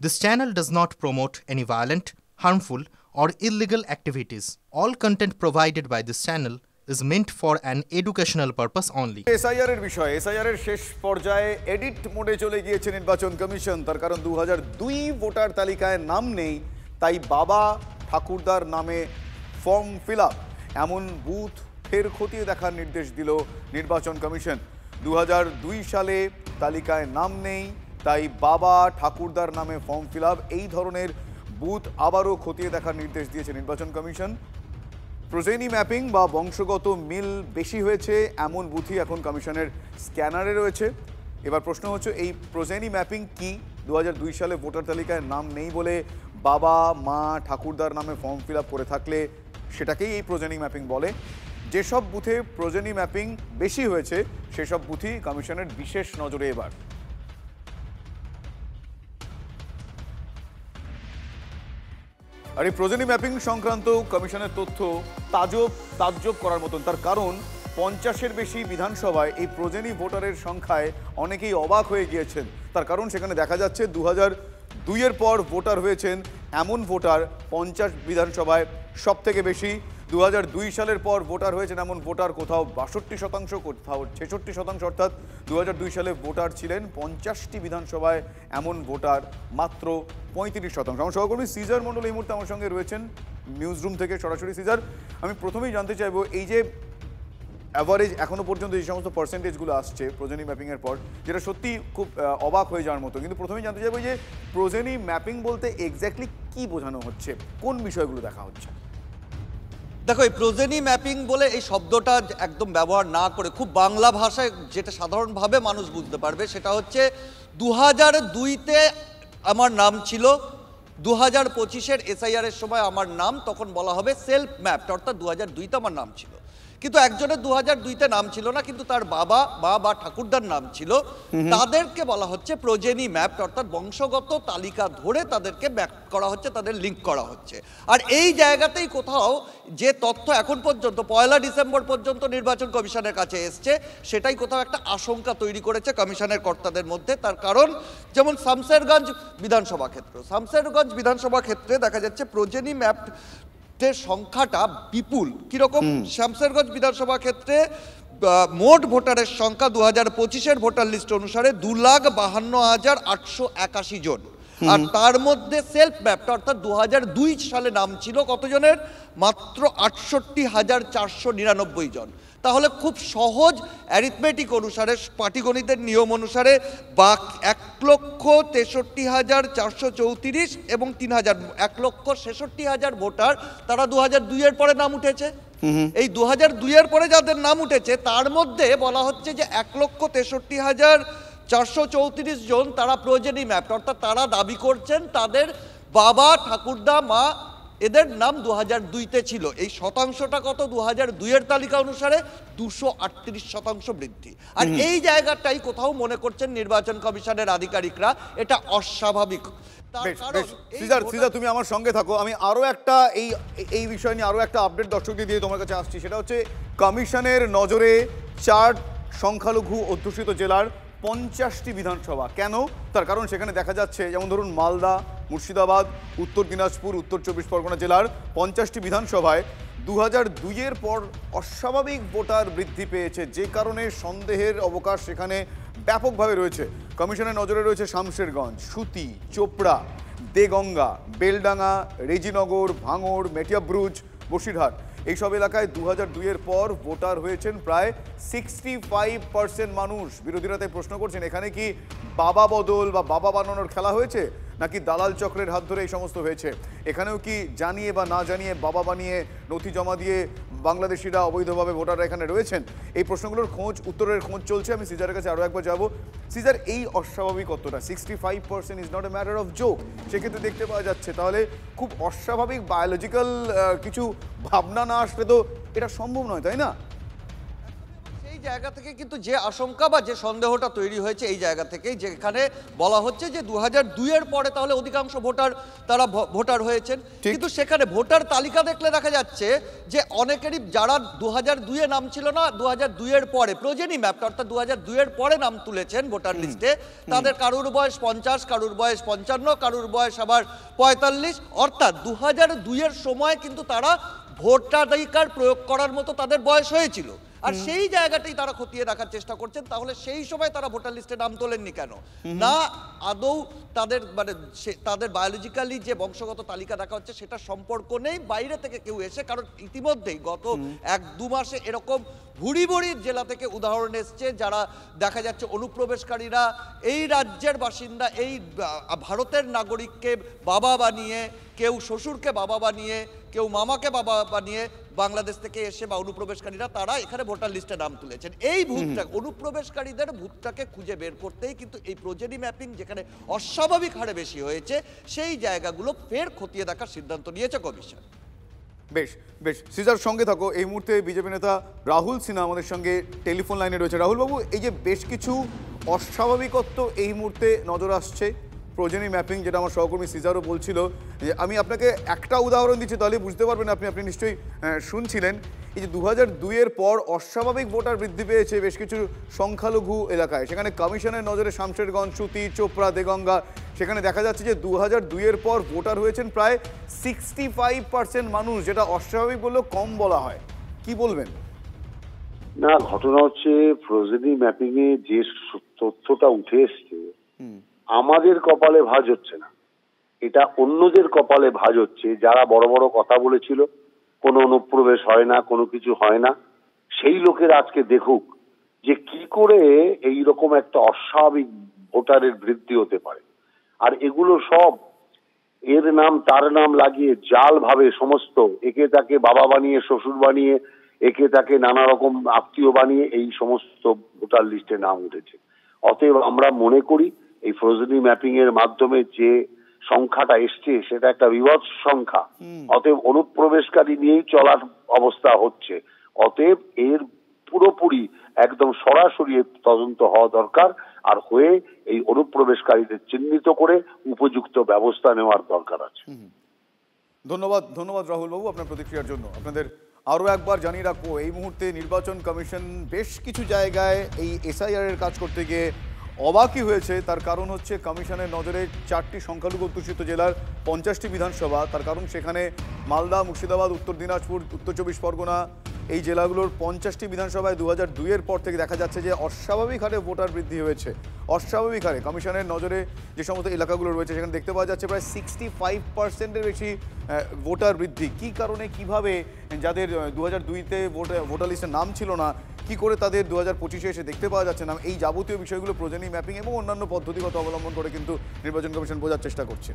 This channel does not promote any violent, harmful, or illegal activities. All content provided by this channel is meant for an educational purpose only. SIR এর বিষয় SIR এর শেষ পর্যায়ে edit মোডে চলে গিয়েছে নির্বাচন কমিশন। তার কারণ 2002 ভোটার তালিকায় নাম নেই, তাই বাবা ঠাকুরদার নামে ফর্ম ফিল আপ, এমন বুথ ফের খতিয়ে দেখার নির্দেশ দিল নির্বাচন কমিশন। 2002 সালে তালিকায় নাম নেই, তাই বাবা ঠাকুরদার নামে ফর্ম ফিল আপ, এই ধরনের বুথ আবারও খতিয়ে দেখার নির্দেশ দিয়েছে নির্বাচন কমিশন। প্রোজেনি ম্যাপিং বা বংশগত মিল বেশি হয়েছে এমন বুথই এখন কমিশনের স্ক্যানারে রয়েছে। এবার প্রশ্ন হচ্ছে, এই প্রোজেনি ম্যাপিং কি? 2002 সালে ভোটার তালিকায় নাম নেই বলে বাবা মা ঠাকুরদার নামে ফর্ম ফিল আপ করে থাকলে সেটাকেই এই প্রোজেনি ম্যাপিং বলে। যেসব বুথে প্রোজেনি ম্যাপিং বেশি হয়েছে সেসব বুথই কমিশনের বিশেষ নজরে এবার। আর এই প্রোজেনি ম্যাপিং সংক্রান্ত কমিশনের তথ্য তাজ্জব করার মতন। তার কারণ 50-এর বেশি বিধানসভায় এই প্রোজেনি ভোটারের সংখ্যায় অনেকেই অবাক হয়ে গিয়েছেন। তার কারণ সেখানে দেখা যাচ্ছে 2002-এর পর ভোটার হয়েছেন এমন ভোটার 50 বিধানসভায় সব থেকে বেশি। 2002 সালের পর ভোটার হয়েছেন এমন ভোটার কোথাও 62%, কোথাও 66%, অর্থাৎ 2002 সালে ভোটার ছিলেন 50টি বিধানসভায়, এমন ভোটার মাত্র 35%। আমার সহকর্মী সিজার মণ্ডল এই মুহূর্তে আমার সঙ্গে রয়েছেন নিউজ রুম থেকে সরাসরি। সিজার, আমি প্রথমেই জানতে চাইবো, এই যে অ্যাভারেজ এখনো পর্যন্ত এই সমস্ত পার্সেন্টেজগুলো আসছে প্রোজেনি ম্যাপিংয়ের পর, যেটা সত্যি খুব অবাক হয়ে যাওয়ার মতো, কিন্তু প্রথমেই জানতে চাইবো যে প্রোজেনি ম্যাপিং বলতে এক্স্যাক্টলি কি বোঝানো হচ্ছে, কোন বিষয়গুলো দেখা হচ্ছে? দেখো, এই প্রোজেনি ম্যাপিং বলে এই শব্দটা একদম ব্যবহার না করে খুব বাংলা ভাষায় যেটা সাধারণভাবে মানুষ বুঝতে পারবে সেটা হচ্ছে, 2002-তে আমার নাম ছিল, 2025-এর এসআইআর-এর সময় আমার নাম তখন বলা হবে সেলফ ম্যাপড, অর্থাৎ 2002-তে আমার নাম ছিল। কিন্তু একজনের 2002-তে নাম ছিল না, কিন্তু তার বাবা বা ঠাকুরদার নাম ছিল, তাদেরকে বলা হচ্ছে প্রোজেনি ম্যাপড, অর্থাৎ বংশগত তালিকা ধরে তাদেরকে ম্যাপ করা হচ্ছে, তাদের লিঙ্ক করা হচ্ছে। আর এই জায়গাতেই কোথাও যে তথ্য এখন পর্যন্ত 1 ডিসেম্বর পর্যন্ত নির্বাচন কমিশনের কাছে এসছে, সেটাই কোথাও একটা আশঙ্কা তৈরি করেছে কমিশনের কর্তাদের মধ্যে। তার কারণ, যেমন শামশেরগঞ্জ বিধানসভা ক্ষেত্রে দেখা যাচ্ছে প্রোজেনি ম্যাপড সংখ্যাটা বিপুল। কিরকম? শামশেরগঞ্জ বিধানসভা ক্ষেত্রে মোট ভোটারের সংখ্যা 2025-এর ভোটার লিস্ট অনুসারে 2,52,881 জন, আর তার মধ্যে সেলফ ম্যাপটা অর্থাৎ 2002 সালে নাম ছিল কতজনের? মাত্র 68,499 জন। তাহলে খুব সহজ অ্যারিথমেটিক অনুসারে, পাটিগণিতের নিয়ম অনুসারে 1,63,434 এবং 1,66,000 ভোটার, তারা 2002-এর পরে নাম উঠেছে। এই 2002-এর পরে যাদের নাম উঠেছে তার মধ্যে বলা হচ্ছে যে 1,63,434 জন তারা প্রোজেনি ম্যাপড, অর্থাৎ তারা দাবি করছেন তাদের বাবা ঠাকুরদা মা এদের নাম 2002-তে ছিল। এই শতাংশটা কত? 2002-এর তালিকা অনুসারে 238% বৃদ্ধি। আর এই জায়গাটাই কোথাও মনে করছেন নির্বাচন কমিশনের আধিকারিকরা এটা অস্বাভাবিক। সিজার, তুমি আমার সঙ্গে থাকো, আমি আরো একটা এই বিষয় নিয়ে আরো একটা আপডেট দর্শকদের দিয়ে তোমার কাছে আসছি। সেটা হচ্ছে, কমিশনের নজরে 4 সংখ্যালঘু অধ্যুষিত জেলার 50টি বিধানসভা। কেন? তার কারণ সেখানে দেখা যাচ্ছে, যেমন ধরুন মালদা, মুর্শিদাবাদ, উত্তর দিনাজপুর, উত্তর 24 পরগনা জেলার 50টি বিধানসভায় 2002-এর পর অস্বাভাবিক ভোটার বৃদ্ধি পেয়েছে, যে কারণে সন্দেহের অবকাশ সেখানে ব্যাপকভাবে রয়েছে। কমিশনের নজরে রয়েছে শামশেরগঞ্জ, সুতি, চোপড়া, দেগঙ্গা, বেলডাঙ্গা, রেজিনগর, ভাঙড়, মেটিয়াব্রুজ, বসিরহাট। এইসব এলাকায় 2002-এর পর ভোটার হয়েছেন প্রায় 65% মানুষ। বিরোধীরা তাই প্রশ্ন করছেন, এখানে কি বাবা বদল বা বাবা বানানোর খেলা হয়েছে, নাকি দালাল চক্রের হাত ধরে এই সমস্ত হয়েছে? এখানেও কি জানিয়ে বা না জানিয়ে বাবা বানিয়ে নথি জমা দিয়ে বাংলাদেশিরা অবৈধভাবে ভোটাররা এখানে রয়েছেন? এই প্রশ্নগুলোর উত্তরের খোঁজ চলছে। আমি সিজারের কাছে আরও একবার যাবো। সিজার, এই অস্বাভাবিকতাটা 65% is not a matter of joke, সেক্ষেত্রে দেখতে পাওয়া যাচ্ছে, তাহলে খুব অস্বাভাবিক বায়োলজিক্যাল কিছু ভাবনা না আসলে তো এটা সম্ভব নয়, তাই না? সেই সেই জায়গা থেকে কিন্তু যে আশঙ্কা বা যে সন্দেহটা তৈরি হয়েছে এই জায়গা থেকেই, যেখানে বলা হচ্ছে যে 2002-এর পরে তাহলে অধিকাংশ ভোটার তারা ভোটার হয়েছেন, কিন্তু সেখানে ভোটার তালিকা দেখলে দেখা যাচ্ছে যে অনেকেরই যারা 2002-এ নাম ছিল না, 2002-এর পরে প্রোজেনি ম্যাপ অর্থাৎ 2002-এর পরে নাম তুলেছেন ভোটার লিস্টে, তাদের কারুর বয়স 50, কারুর বয়স 55, কারুর বয়স আবার 45, অর্থাৎ 2002-এর সময় কিন্তু তারা ভোটাধিকার প্রয়োগ করার মতো তাদের বয়স হয়েছিল। আর সেই জায়গাটাই তারা খতিয়ে রাখার চেষ্টা করছেন, তাহলে সেই সময় তারা ভোটার লিস্টে নাম তোলেননি কেন? না আদৌ তাদের মানে তাদের বায়োলজিক্যালি যে বংশগত তালিকা দেখা হচ্ছে সেটা সম্পর্ক নেই, বাইরে থেকে কেউ এসে, কারণ ইতিমধ্যেই গত 1-2 মাসে এরকম ভুড়ি ভুড়ি জেলা থেকে উদাহরণ এসছে যারা দেখা যাচ্ছে অনুপ্রবেশকারীরা এই রাজ্যের বাসিন্দা, এই ভারতের নাগরিককে বাবা বানিয়ে, কেউ শ্বশুরকে বাবা বানিয়ে, কেউ মামাকে বাবা বানিয়ে বাংলাদেশ থেকে এসে বা অনুপ্রবেশকারীরা তারা এখানে ভোটার লিস্টে নাম তুলেছেন। এই ভূতটা অনুপ্রবেশকারীদের ভূতটাকে খুঁজে বের করতেই কিন্তু এই প্রোজেনি ম্যাপিং যেখানে অস্বাভাবিক হারে বেশি হয়েছে সেই জায়গাগুলো ফের খতিয়ে দেখার সিদ্ধান্ত নিয়েছে কমিশন। বেশ বেশ, সিজার সঙ্গে থাকো। এই মুহূর্তে বিজেপি নেতা রাহুল সিনহা আমাদের সঙ্গে টেলিফোন লাইনে রয়েছে। রাহুল বাবু, এই যে বেশ কিছু অস্বাভাবিকত্ব এই মুহূর্তে নজর আসছে প্রোজেনি ম্যাপিং, যেটা আমার সহকর্মী সিজারও বলছিল, যে আমি আপনাকে একটা উদাহরণ দিচ্ছি তাহলে বুঝতে পারবেন আপনি নিশ্চয়ই শুনছিলেন। এই যে 2002-এর পর অস্বাভাবিক ভোটার বৃদ্ধি পেয়েছে বেশ কিছু সংখ্যালঘু এলাকায়, সেখানে কমিশনের নজরে শামশেরগঞ্জ, সুতি, চোপড়া, দেগঙ্গা, সেখানে দেখা যাচ্ছে যে 2002-এর পর ভোটার হয়েছেন প্রায় 65% মানুষ, যেটা অস্বাভাবিক বললেও কম বলা হয়। কি বলবেন? না, ঘটনা হচ্ছে প্রোজেনি ম্যাপিং এ যে তথ্যটা উঠে এসছে আমাদের কপালে ভাঁজ হচ্ছে না, এটা অন্যদের কপালে ভাঁজ হচ্ছে। যারা বড় বড় কথা বলেছিল কোনো অনুপ্রবেশ হয় না, কোনো কিছু হয় না, সেই লোকের আজকে দেখুক যে কি করে এই রকম একটা অস্বাভাবিক ভোটারের বৃদ্ধি হতে পারে। আর এগুলো সব এর নাম তার নাম লাগিয়ে জাল ভাবে সমস্ত, একে তাকে বাবা বানিয়ে, শ্বশুর বানিয়ে, একে তাকে নানা রকম আত্মীয় বানিয়ে এই সমস্ত ভোটার লিস্টে নাম উঠেছে। অতএব আমরা মনে করি এই প্রোজেনি ম্যাপিং এর মাধ্যমে যে সংখ্যাটা এসছে সেটা একটা বিভৎস সংখ্যা। অতএব অনুপ্রবেশকারী নিয়েই চলার অবস্থা হচ্ছে। অতএব এর পুরোপুরি একদম সরাসরি তদন্ত হওয়া দরকার, আর হয়ে এই অনুপ্রবেশকারীদের চিহ্নিত করে উপযুক্ত ব্যবস্থা নেওয়ার দরকার আছে। ধন্যবাদ রাহুল বাবু আপনার প্রতিক্রিয়ার জন্য। আপনাদের আরও একবার জানিয়ে রাখবো, এই মুহূর্তে নির্বাচন কমিশন বেশ কিছু জায়গায় এই এসআইআর এর কাজ করতে গিয়ে অবাকই হয়েছে। তার কারণ হচ্ছে কমিশনের নজরে 4টি সংখ্যালঘু অধ্যুষিত জেলার 50টি বিধানসভা। তার কারণ সেখানে মালদা, মুর্শিদাবাদ, উত্তর দিনাজপুর, উত্তর 24 পরগনা, এই জেলাগুলোর 50টি বিধানসভায় 2002-এর পর থেকে দেখা যাচ্ছে যে অস্বাভাবিক হারে ভোটার বৃদ্ধি হয়েছে। অস্বাভাবিক হারে কমিশনের নজরে যে সমস্ত এলাকাগুলো রয়েছে সেখানে দেখতে পাওয়া যাচ্ছে প্রায় 65%-এর বেশি ভোটার বৃদ্ধি। কী কারণে, কিভাবে যাদের 2002-তে ভোটার লিস্টের নাম ছিল না, কি করে তাদের 2025-এ এসে দেখতে পাওয়া যাচ্ছে না, এই যাবতীয় বিষয়গুলো প্রোজেনি ম্যাপিং এবং অন্যান্য পদ্ধতিগত অবলম্বন করে কিন্তু নির্বাচন কমিশন বোঝার চেষ্টা করছে।